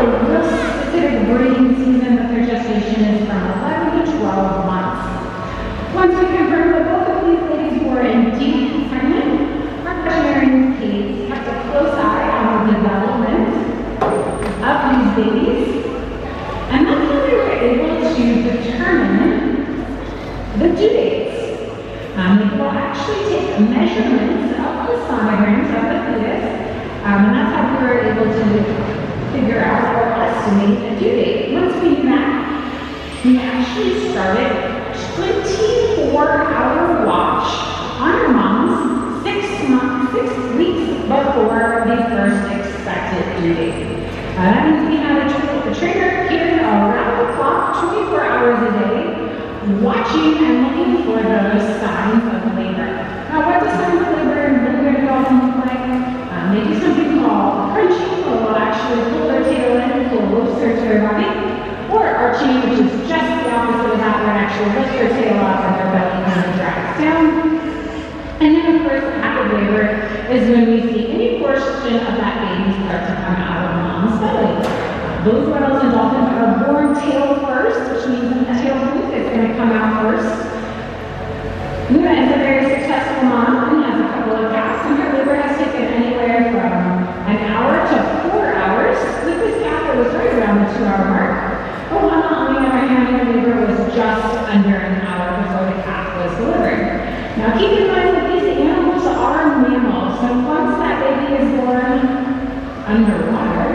a real specific breeding season that their gestation is from 11 to 12 months. Once we confirmed that both of these ladies were indeed pregnant, our veterinarian Kate kept a close eye on the development of these babies, and that's how we were able to determine the due dates. We will actually take measurements of the sonograms of the fetus, and that's how we were able to figure out or estimate a due date. Once we knew that, we actually started a 24-hour watch on our moms 6 weeks before the first expected due date. That means we had a trainer here around the clock, 24 hours a day, watching and looking for those signs of labor. Now, what does signs of labor in Beluga and Dolphin look like? They do something called crunching, where they'll actually pull their tail in, pull closer to their body, or arching, which is just the opposite of that, where it actually lifts their tail up and their belly kind of drags down. And then, of course, active labor is when we see any portion of that baby start to come out of mom's belly. Those whales and dolphins are born tail first, which means that the tail tooth is going to come out first. Luna is a very successful mom and has a couple of calves, and her labor has taken anywhere from an hour to 4 hours. With this calf, it was right around the 2-hour mark. Ohana, on the other hand, her labor was just under an hour before the calf was delivered. Now, keep in mind that these animals are mammals, so once that baby is born underwater,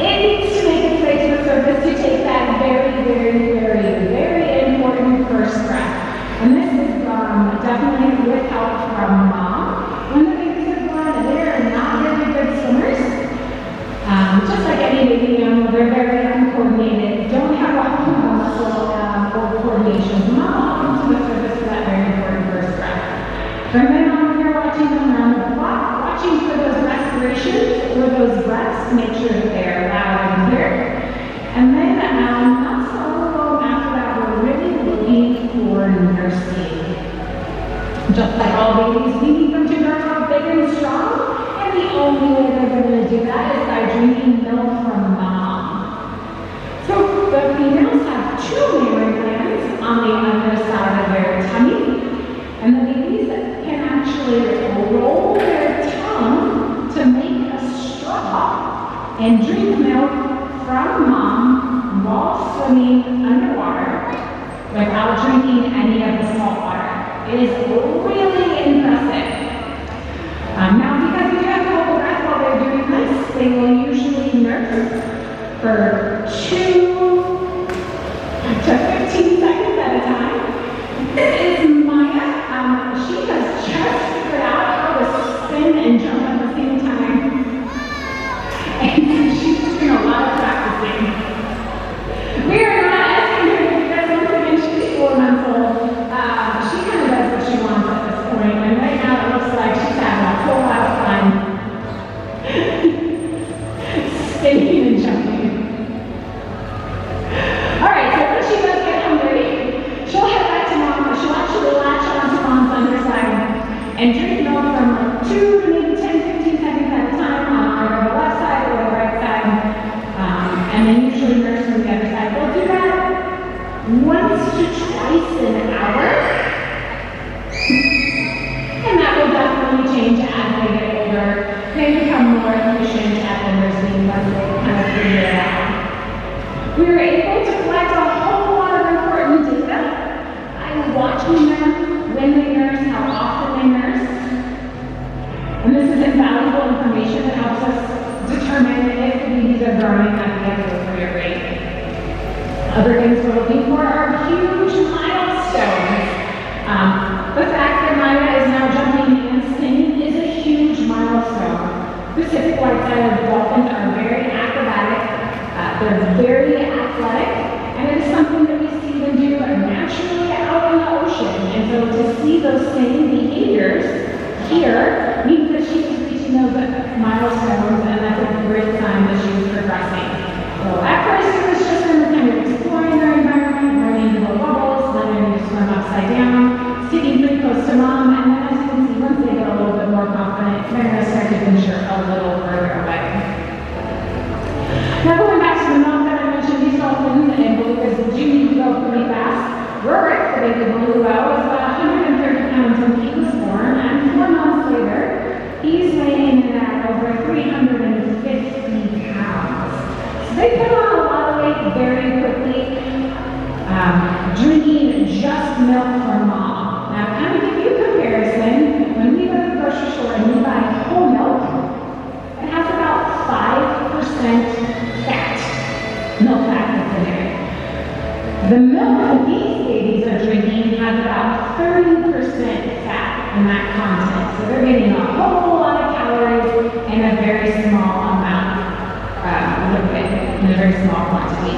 it needs to make its way to the surface to take that very, very, very, very important first breath. And this is definitely with help from mom. When the babies are born, they're not very good swimmers. Just like any baby animal, they're very uncoordinated, don't have a whole lot of muscle or coordination. Mom comes to the surface for that very important first breath. From then on, we're watching them around the clock, watching for those respirations or those breaths to make sure that they are loud and clear. And then, not so long after that, we're really looking for nursing. Just like all babies, we need them to grow up big and strong, and the only way they're going to do that is by drinking milk from mom. So the females have 2 mammary glands on the underside of their tummy, and the babies can actually roll their tongue to make a straw and drink milk from mom while swimming underwater without drinking any of the salt water. It is really impressive. Now, because we do have to hold the breath while they're doing this, they will usually nurse for 2 to 15 seconds at a time. This is Mai'a. She has just figured out how to spin and jump at the same time. And she's doing a lot of practicing. We are not asking her to do this once again. She's 4 months old. She kind of does what she wants at this point, and right now it looks like she's having a whole lot of fun spinning and jumping. Alright, so when she does get hungry, she'll head back to mom, or she'll actually latch onto mom's underside and drink milk from 2 to maybe 10, 15 seconds at a time on either the left side or the right side, and then usually nurse from the other side. We'll do that once to twice an hour, and that will definitely change as they get older. They become more efficient at the nursing once they kind of figure it out. We were able to collect a whole lot of important data. I'm watching them when they nurse, how often they nurse, and this is invaluable information that helps us determine if the babies are growing at the appropriate rate. Other things we're looking for are huge milestones. The fact that Mai'a is now jumping and spinning is a huge milestone. Pacific white-sided dolphins are very acrobatic, they're very athletic, and it is something that we see them do naturally out in the ocean. And so to see those same behaviors here means that she is reaching those milestones, and that's a great sign that she is progressing. So at first it was just them kind of exploring their environment, learning to blow bubbles, learning to swim upside down, sticking pretty close to mom, and then as you can see, once they get a little bit more confident, they're going to start to venture a little further away. Now going back dolphins and belugas do need to go pretty fast. Rurik, the baby beluga, was about 130 pounds when he was born, and 4 months later, he's weighing in at over 350 pounds. So they put on a lot of weight very quickly, drinking just milk from mom. Now, kind of give you a comparison, when we go to the grocery store and we buy whole milk, it has about 5% fat, milk fat that's in there. The milk that these babies are drinking has about 30% fat in that content. So they're getting a whole lot of calories in a very small amount of liquid, in a very small quantity.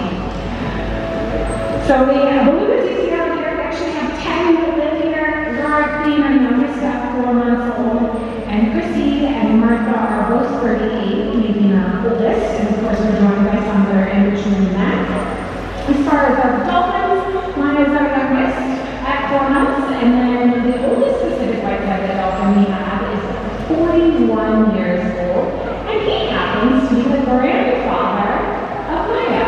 So the belugas you see out here, we actually have 10 that live here. Rurik being our youngest at 4 months old, and Crissy and Martha are both 38, making our oldest, and of course we're joined by some that are in between that. As far as our dolphins, Mai'a is our youngest at 4 months, and then the oldest Pacific white-headed dolphin we have is 41 years old, and he happens to be the grandfather of Mai'a.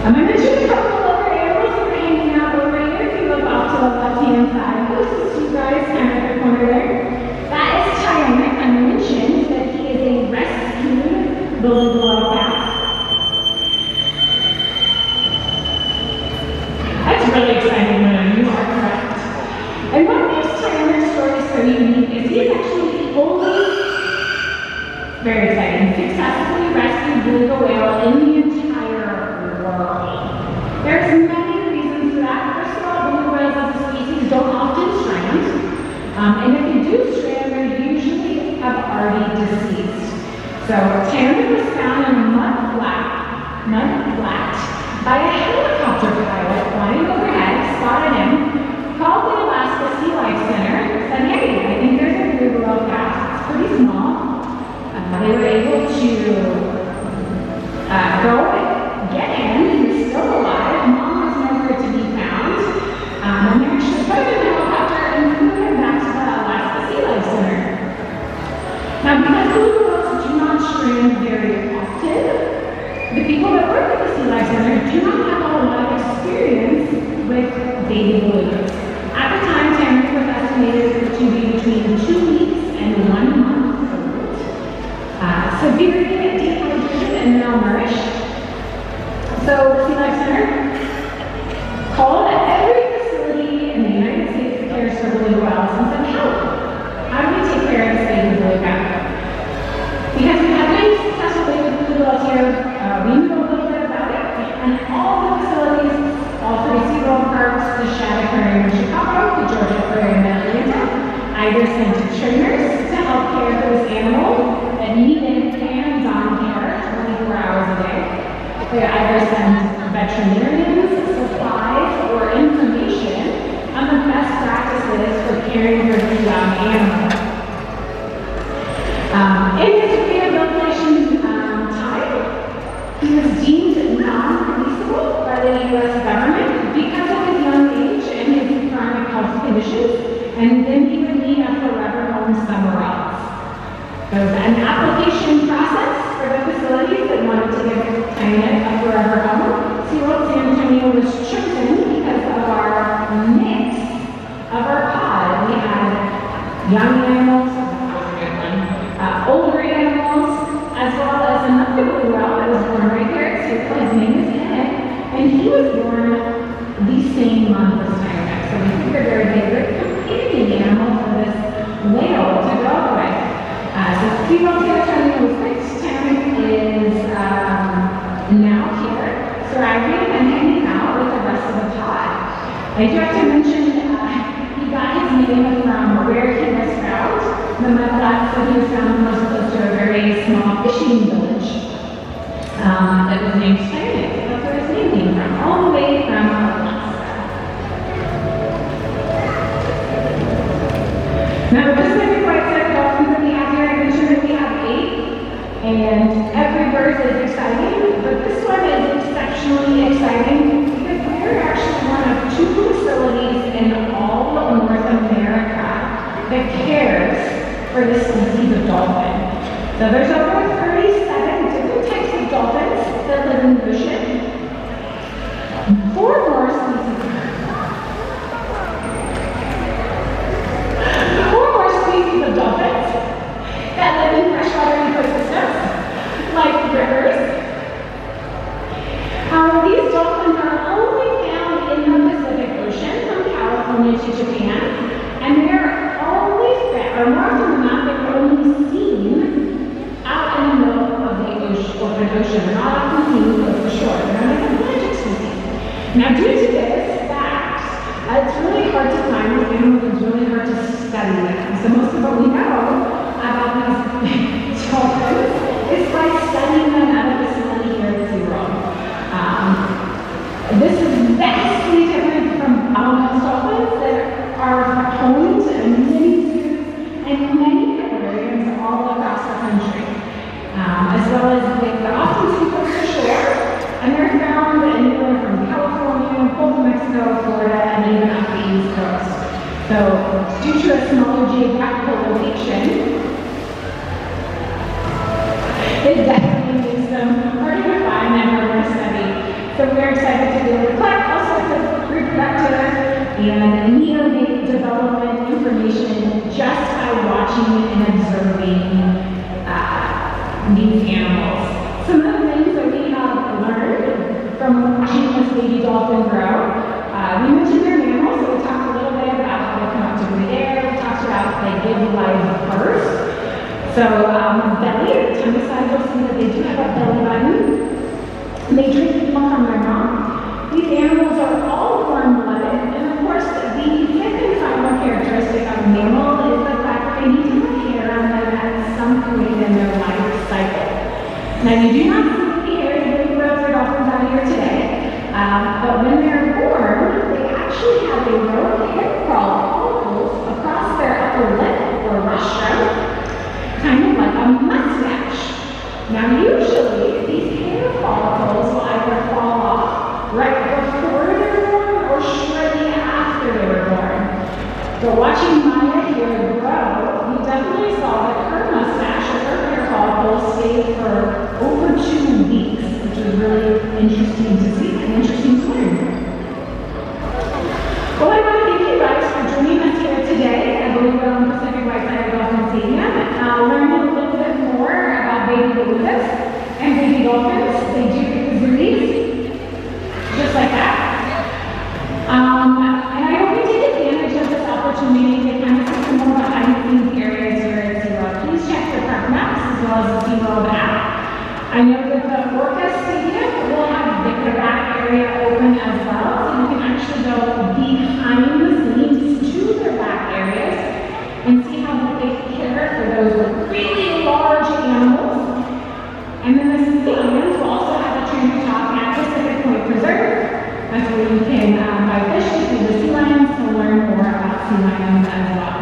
I mentioned a couple of other animals that are hanging out over here. If you look off to the left-hand side, those two guys kind of at the corner there. That is Tyonek. I mentioned that he is a rescued beluga cat. That's really exciting, Mona. You are correct. And what makes Tyonek's story so unique is he is actually the only, very exciting, successfully rescued beluga whale in the entire world. There's many reasons for that. First of all, beluga whales as a species don't often strand. And if they do strand, they usually have already deceased. So Tyonek was found in a mud flat by a helicopter pilot flying overhead, spotted him, called the Alaska Sea Life Center, said, hey, I think there's a beluga whale calf. It's pretty small. They were able to go get him. He was still alive. Mom was nowhere to be found. And they actually put him in a helicopter and flew him back to the Alaska Sea Life Center. Now, because beluga whales do not strand very often, the people that work at the Sea Life Center do not have a lot of experience with baby belugas. At the time, Tyonek was estimated to be between 2 weeks and 1 month old. Severely dehydrated and malnourished. So the Sea Life Center called every facility in the United States that cares for beluga whales and said, how do we take care of this baby beluga? Because we have many successful baby beluga whales here, we knew a little bit about it, and all the facilities, all 3 SeaWorld parks, the Shad Aquarium in Chicago, the Georgia Aquarium in Atlanta, either sent trainers to help care for this animal that needed hands-on care 24 hours a day. They either send veterinarians, supplies, or information on the best practices for caring for the young animal. In his rehabilitation time, he was deemed non-releasable by the U.S. government because of his young age and his chronic health conditions, and then he would need a forever home somewhere else. There was an application process for the facilities that wanted to give Tyonek a forever home. SeaWorld San Antonio was chosen because of our mix of our pod. We had young animals, older animals, as well as another beluga whale that was born right here at SeaWorld. His name is Tyonek, and he was born the same month as Tyonek. So we figured there would be a good companion animal for this whale to go with. So SeaWorld San Antonio was fixed. Tyonek is now here, thriving and hanging out with the rest of the pod. I do have to mention he got his name from where he was found. The mudflats that he was found was close to a very small fishing village that was named Tyonek. That's where his name came from, all the way from Alaska. Now, this is a white-headed dolphin that we have here. I mentioned that we have 8, and every birth is exciting, but this one is exceptionally exciting because we're actually one of 2 facilities in all of North America that cares for this species of dolphin. So there's over 37 different types of dolphins open ocean. They're not often seen close to shore. They're not even pelagic species. Now, due to this fact, it's really hard to find these animals. It's really hard to study them. So most of what we know about these dolphins is by studying them at a facility here at SeaWorld. This is vastly different from most dolphins that are home to many zoos and many aquariums all across the country, as well as they're often seen close to shore, and they're found anywhere from California, Gulf of Mexico, Florida, and even up the East Coast. So, due to a smaller geographical location, it definitely makes them harder to find and harder to study. So we're excited to be able to collect all sorts of reproductive and neonate development information just by watching and observing these animals. Some of the things that we have learned from watching this baby dolphin grow, we mentioned their mammals, so we talked a little bit about how they come up to breathe air. We talked about how they give life first. So belly, tummy side, you'll see that they do have a belly button. They drink milk from their mom. These animals are all warm-blooded, and of course, the fifth and final characteristic of a mammal is the fact that they need to have hair on them at some point in their life cycle. Now, you do not see the hairs of baby whales or dolphins out here today, but when they're born, they actually have a row of hair follicles across their upper lip or rostrum, kind of like a mustache. Now, usually, these hair follicles will either fall off right before they're born or shortly after they were born. But watching Mai'a here grow, we definitely saw that her mustache or her hair follicles stayed for over 2 weeks, which was really interesting to see and interesting to learn. Well, I want to thank you guys for joining us here today at Beluga on the Pacific Whiteside Dolphin Stadium. Learning a little bit more about baby belugas and baby dolphins. They do kazooies, just like that. And I hope you take advantage of this opportunity to kind of see some more behind the scenes areas here at SeaWorld. Please check your park maps as well as the SeaWorld app. I know that the Orca Stadium will have the back area open as well, so you can actually go behind the scenes to their back areas and see how they care for those really large animals. And then the sea lions will also have a trainer talk at Pacific Point Preserve. That's where you can buy fish to see the sea lions to learn more about sea lions as well.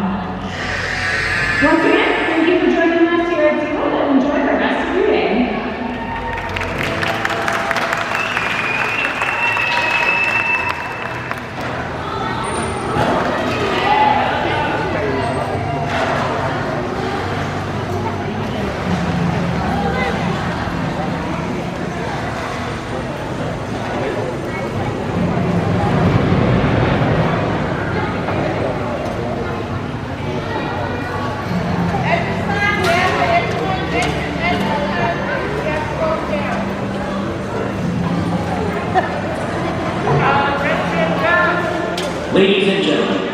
Once again, thank you for joining us here at SeaWorld and enjoy the rest of your day. Ladies and gentlemen,